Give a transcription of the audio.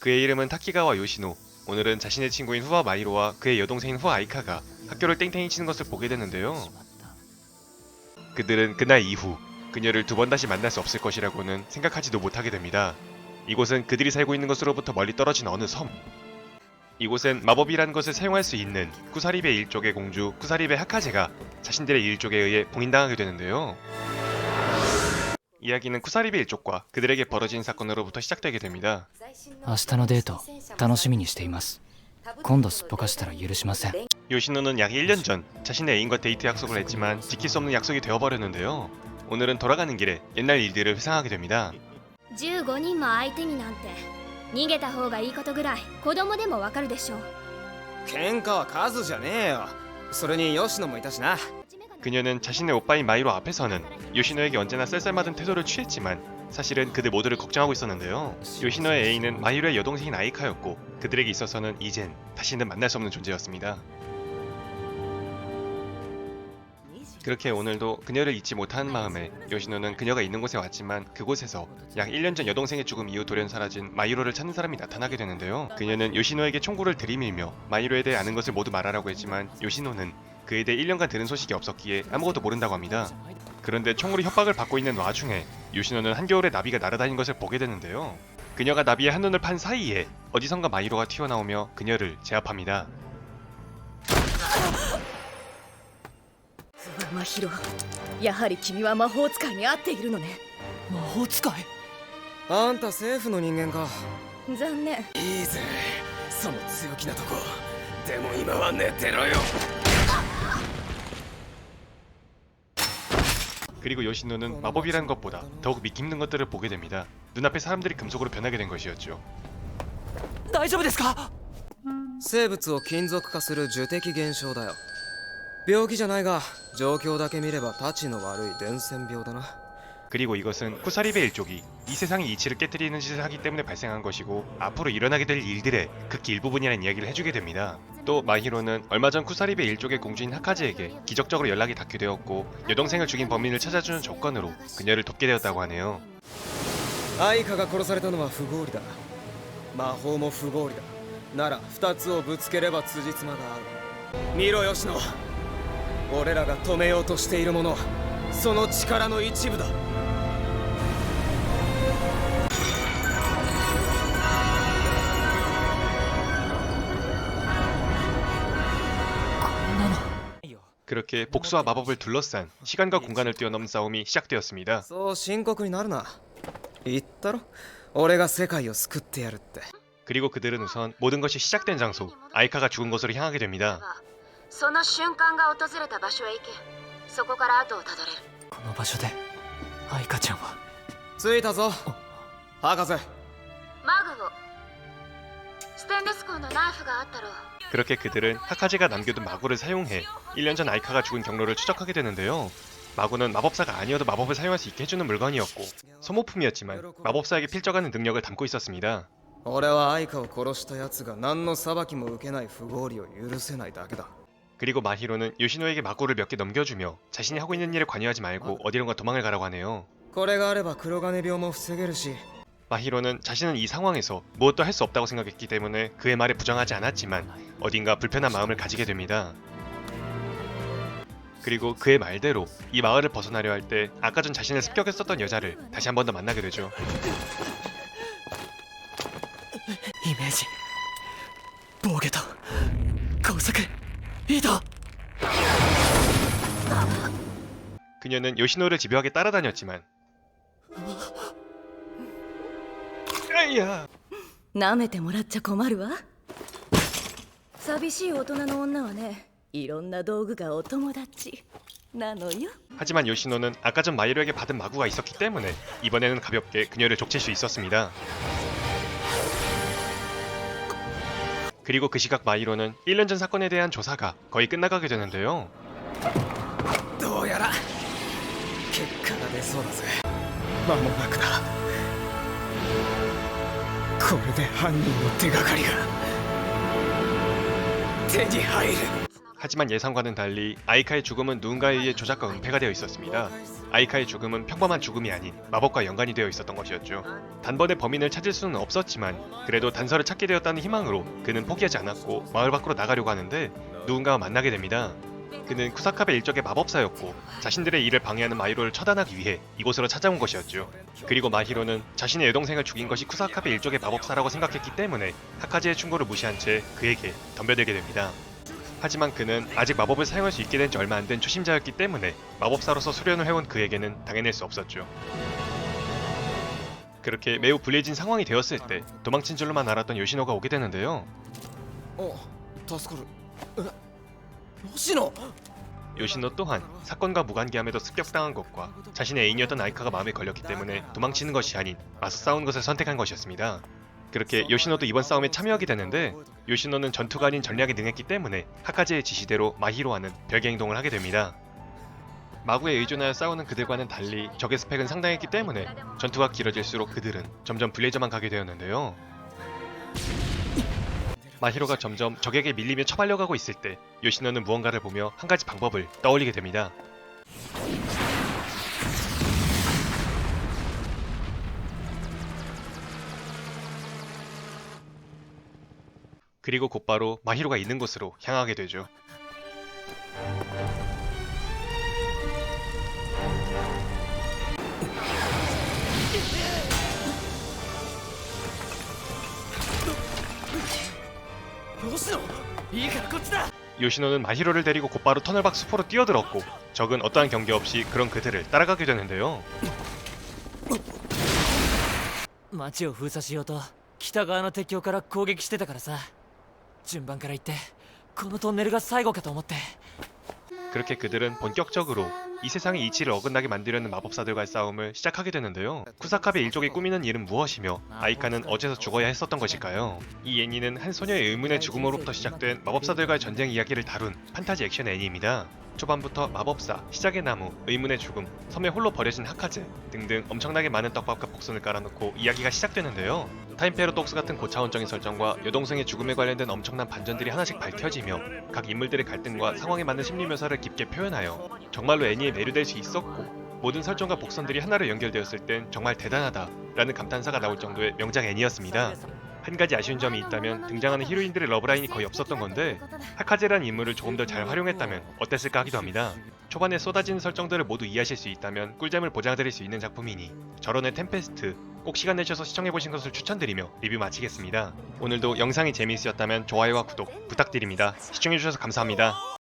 그의 이름은 타키가와 요시노. 오늘은 자신의 친구인 후아 마이로와 그의 여동생인 후아 아이카가 학교를 땡땡이 치는 것을 보게 되는데요. 그들은 그날 이후 그녀를 두 번 다시 만날 수 없을 것이라고는 생각하지도 못하게 됩니다. 이곳은 그들이 살고 있는 것으로부터 멀리 떨어진 어느 섬. 이곳엔 마법이란 것을 사용할 수 있는 쿠사리베 일족의 공주 쿠사리베 하카제가 자신들의 일족에 의해 봉인당하게 되는데요. 이야기는 쿠사리베 일족과 그들에게 벌어진 사건으로부터 시작되게 됩니다. 明日のデート楽しみにしています。今度すっぽかしたら許しません。 요시노는 약 1년 전 자신의 애인과 데이트 약속을 했지만 지킬 수 없는 약속이 되어버렸는데요. 오늘은 돌아가는 길에 옛날 일들을 회상하게 됩니다. 15人も相手になんて逃げた方がいいことぐらい子供でもわかるでしょう。喧嘩は数じゃねえよ。それに吉野もいたしな。 그녀는 자신의 오빠인 마이로 앞에서는 요시노에게 언제나 쌀쌀맞은 태도를 취했지만 사실은 그들 모두를 걱정하고 있었는데요. 요시노의 애인은 마이로의 여동생인 아이카였고 그들에게 있어서는 이젠 다시는 만날 수 없는 존재였습니다. 그렇게 오늘도 그녀를 잊지 못하는 마음에 요시노는 그녀가 있는 곳에 왔지만 그곳에서 약 1년 전 여동생의 죽음 이후 돌연 사라진 마이로를 찾는 사람이 나타나게 되는데요. 그녀는 요시노에게 총구를 들이밀며 마이로에 대해 아는 것을 모두 말하라고 했지만 요시노는 그에 대해 1년간 들은 소식이 없었기에 아무것도 모른다고 합니다. 그런데 총으로 협박을 받고 있는 와중에 요시노는 한겨울에 나비가 날아다닌 것을 보게 되는데요. 그녀가 나비의 한눈을 판 사이에 어디선가 마이로가 튀어나오며 그녀를 제압합니다. 真宙、やはり君は魔法使いに合っているのね。魔法使い。あんた政府の人間か。残念。いいぜ、その強気なとこ。でも今は寝てろよ。 그리고 요시노는 마법이라는 것보다 더욱 믿기 힘든 것들을 보게 됩니다. 눈앞에 사람들이 금속으로 변하게 된 것이었죠. 大丈夫ですか？生物を金属化する受的現象だよ。病気じゃないが状況だけ見ればたちの悪い伝染病だな。 그리고 이것은 쿠사리베 일족이 이 세상의 이치를 깨뜨리는 짓을 하기 때문에 발생한 것이고 앞으로 일어나게 될 일들의 극히 일부분이라는 이야기를 해주게 됩니다. 또 마히로는 얼마 전 쿠사리베 일족의 공주인 하카즈에게 기적적으로 연락이 닿게 되었고 여동생을 죽인 범인을 찾아주는 조건으로 그녀를 돕게 되었다고 하네요. アイカが殺されたのは不合理だ。魔法も不合理だ。なら2つをぶつければ辻褄が合う。見ろ吉野、俺らが止めようとしているもの、その力の一部だ。 그렇게 복수와 마법을 둘러싼 시간과 공간을 뛰어넘는 싸움이 시작되었습니다. そう深刻になるな。言ったろ、俺が世界を救ってやるって。 그리고 그들은 우선 모든 것이 시작된 장소 아이카가 죽은 곳으로 향하게 됩니다. その瞬間が訪れた場所へ行け。そこから後をたどれる。この場所でアイカちゃんは。着いたぞ博士。マグをステンレス鋼のナイフがあったろう。 그렇게 그들은 하카제가 남겨둔 마구를 사용해 1년 전 아이카가 죽은 경로를 추적하게 되는데요. 마구는 마법사가 아니어도 마법을 사용할 수 있게 해주는 물건이었고 소모품이었지만 마법사에게 필적하는 능력을 담고 있었습니다. 俺はアイカを殺した奴が何の裁きも受けない不合理を許せないだけだ。 그리고 마히로는 요시노에게 마구를 몇 개 넘겨주며 자신이 하고 있는 일에 관여하지 말고 어디론가 도망을 가라고 하네요. これがあれば黒金病も防げるし。 마히로는 자신은 이 상황에서 무엇도 할 수 없다고 생각했기 때문에 그의 말에 부정하지 않았지만 어딘가 불편한 마음을 가지게 됩니다. 그리고 그의 말대로 이 마을을 벗어나려 할 때 아까 전 자신을 습격했었던 여자를 다시 한 번 더 만나게 되죠. イメージ、防御と工作、移動。 그녀는 요시노를 집요하게 따라다녔지만 舐めてもらっちゃ困るわ。寂しい大人の女はね、いろんな道具がお友達なのよ。 하지만 요시노는 아까 전 마이로에게 받은 마구가 있었기 때문에 이번에는 가볍게 그녀를 족칠 수 있었습니다. 그리고 그 시각 마이로는 1년 전 사건에 대한 조사가 거의 끝나가게 되는데요. どうやら結果が出そうだぜ。間もなくだ。これで犯人の手がかりが手に入る。 하지만 예상과는 달리 아이카의 죽음은 누군가에 의해 조작과 은폐가 되어 있었습니다. 아이카의 죽음은 평범한 죽음이 아닌 마법과 연관이 되어 있었던 것이었죠. 단번에 범인을 찾을 수는 없었지만 그래도 단서를 찾게 되었다는 희망으로 그는 포기하지 않았고 마을 밖으로 나가려고 하는데 누군가와 만나게 됩니다. 그는 쿠사카베 일족의 마법사였고 자신들의 일을 방해하는 마히로를 처단하기 위해 이곳으로 찾아온 것이었죠. 그리고 마히로는 자신의 여동생을 죽인 것이 쿠사카베 일족의 마법사라고 생각했기 때문에 하카제의 충고를 무시한 채 그에게 덤벼들게 됩니다. 하지만 그는 아직 마법을 사용할 수 있게 된 지 얼마 안 된 초심자였기 때문에 마법사로서 수련을 해온 그에게는 당해낼 수 없었죠. 그렇게 매우 불리해진 상황이 되었을 때 도망친 줄로만 알았던 요시노가 오게 되는데요. 助かる吉野 요시노 또한 사건과 무관계함에도 습격당한 것과 자신의 애인이었던 아이카가 마음에 걸렸기 때문에 도망치는 것이 아닌 맞서 싸우는 것을 선택한 것이었습니다. 그렇게 요시노도 이번 싸움에 참여하게 되는데 요시노는 전투가 아닌 전략에 능했기 때문에 하카제의 지시대로 마히로와는 별개 행동을 하게 됩니다. 마구에 의존하여 싸우는 그들과는 달리 적의 스펙은 상당했기 때문에 전투가 길어질수록 그들은 점점 불리해져만 가게 되었는데요. 마히로가 점점 적에게 밀리며 처발려 가고 있을 때 요시노는 무언가를 보며 한 가지 방법을 떠올리게 됩니다. 그리고 곧바로 마히로가 있는 곳으로 향하게 되죠. 요시노는 마히로를 데리고 곧바로 터널 밖 숲으로 뛰어들었고 적은 어떠한 경계 없이 그런 그들을 따라가게 되는데요. 街を封鎖しようと北側の敵境から攻撃してたからさ。順番から言ってこのトンネルが最後かと思って。 그렇게 그들은 본격적으로 이 세상의 이치를 어긋나게 만들려는 마법사들과의 싸움을 시작하게 되는데요. 쿠사카베 일족이 꾸미는 일은 무엇이며 아이카는 어째서 죽어야 했었던 것일까요? 이 애니는 한 소녀의 의문의 죽음으로부터 시작된 마법사들과의 전쟁 이야기를 다룬 판타지 액션 애니입니다. 초반부터 마법사, 시작의 나무, 의문의 죽음, 섬에 홀로 버려진 하카제 등등 엄청나게 많은 떡밥과 복선을 깔아놓고 이야기가 시작되는데요. 타임 패러독스 같은 고차원적인 설정과 여동생의 죽음에 관련된 엄청난 반전들이 하나씩 밝혀지며 각 인물들의 갈등과 상황에 맞는 심리 묘사를 깊게 표현하여 정말로 애니에 내류될 수 있었고 모든 설정과 복선들이 하나로 연결되었을 땐 정말 대단하다 라는 감탄사가 나올 정도의 명작 애니였습니다. 한 가지 아쉬운 점이 있다면 등장하는 히로인들의 러브라인이 거의 없었던 건데 하카제라는 인물을 조금 더 잘 활용했다면 어땠을까 하기도 합니다. 초반에 쏟아지는 설정들을 모두 이해하실 수 있다면 꿀잼을 보장드릴 수 있는 작품이니 저런의 템페스트 꼭 시간 내셔서 시청해보신 것을 추천드리며 리뷰 마치겠습니다. 오늘도 영상이 재미있으셨다면 좋아요와 구독 부탁드립니다. 시청해주셔서 감사합니다.